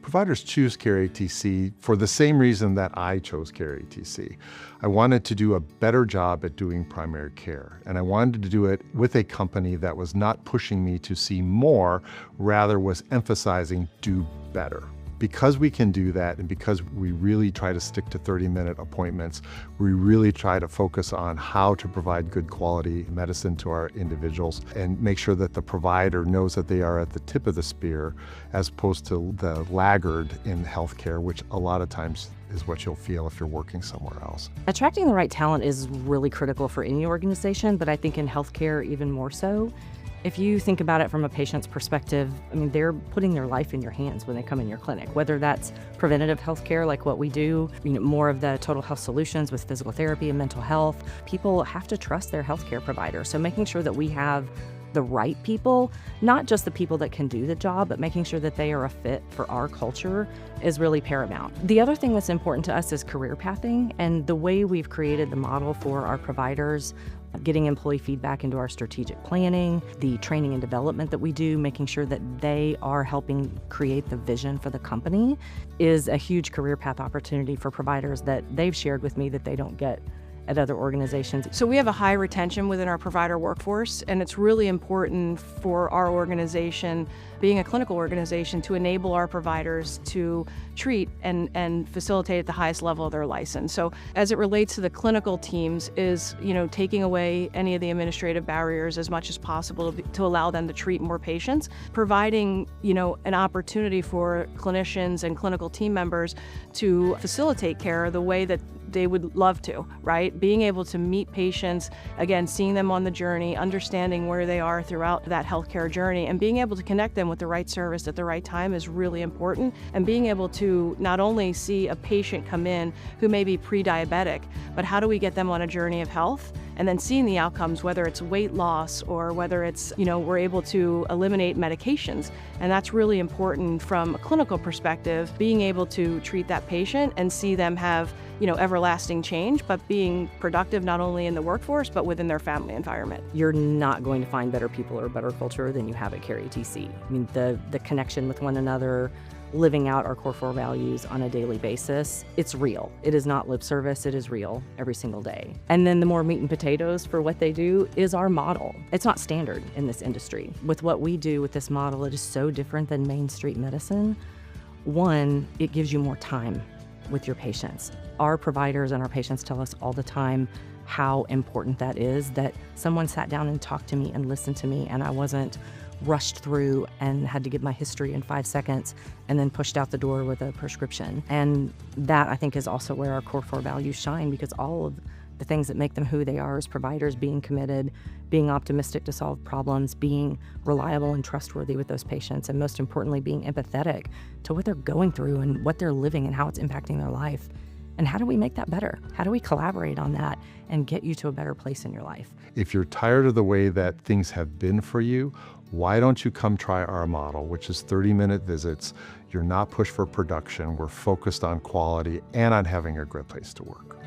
Providers choose CareATC for the same reason that I chose CareATC. I wanted to do a better job at doing primary care, and I wanted to do it with a company that was not pushing me to see more, rather was emphasizing do better. Because we can do that, and because we really try to stick to 30-minute appointments, we really try to focus on how to provide good quality medicine to our individuals and make sure that the provider knows that they are at the tip of the spear as opposed to the laggard in healthcare, which a lot of times is what you'll feel if you're working somewhere else. Attracting the right talent is really critical for any organization, but I think in healthcare even more so. If you think about it from a patient's perspective, I mean, they're putting their life in your hands when they come in your clinic, whether that's preventative health care like what we do, more of the total health solutions with physical therapy and mental health. People have to trust their healthcare provider. So making sure that we have the right people, not just the people that can do the job, but making sure that they are a fit for our culture is really paramount. The other thing that's important to us is career pathing, and the way we've created the model for our providers, getting employee feedback into our strategic planning, the training and development that we do, making sure that they are helping create the vision for the company is a huge career path opportunity for providers that they've shared with me that they don't get at other organizations. So we have a high retention within our provider workforce, and it's really important for our organization, being a clinical organization, to enable our providers to treat and facilitate at the highest level of their license. So as it relates to the clinical teams is, taking away any of the administrative barriers as much as possible to allow them to treat more patients, providing, an opportunity for clinicians and clinical team members to facilitate care the way that they would love to, right? Being able to meet patients, again, seeing them on the journey, understanding where they are throughout that healthcare journey, and being able to connect them with the right service at the right time is really important. And being able to not only see a patient come in who may be pre-diabetic, but how do we get them on a journey of health? And then seeing the outcomes, whether it's weight loss or whether it's, we're able to eliminate medications. And that's really important from a clinical perspective, being able to treat that patient and see them have, everlasting change, but being productive not only in the workforce, but within their family environment. You're not going to find better people or better culture than you have at CareATC. I mean, the connection with one another, living out our core 4 values on a daily basis, it's real. It is not lip service, it is real every single day. And then the more meat and potatoes for what they do is our model. It's not standard in this industry. With what we do with this model, it is so different than Main Street medicine. One, it gives you more time with your patients. Our providers and our patients tell us all the time how important that is, that someone sat down and talked to me and listened to me, and I wasn't rushed through and had to give my history in 5 seconds and then pushed out the door with a prescription. And that, I think, is also where our core 4 values shine, because all of the things that make them who they are as providers, being committed, being optimistic to solve problems, being reliable and trustworthy with those patients, and most importantly, being empathetic to what they're going through and what they're living and how it's impacting their life. And how do we make that better? How do we collaborate on that and get you to a better place in your life? If you're tired of the way that things have been for you, why don't you come try our model, which is 30-minute visits. You're not pushed for production. We're focused on quality and on having a great place to work.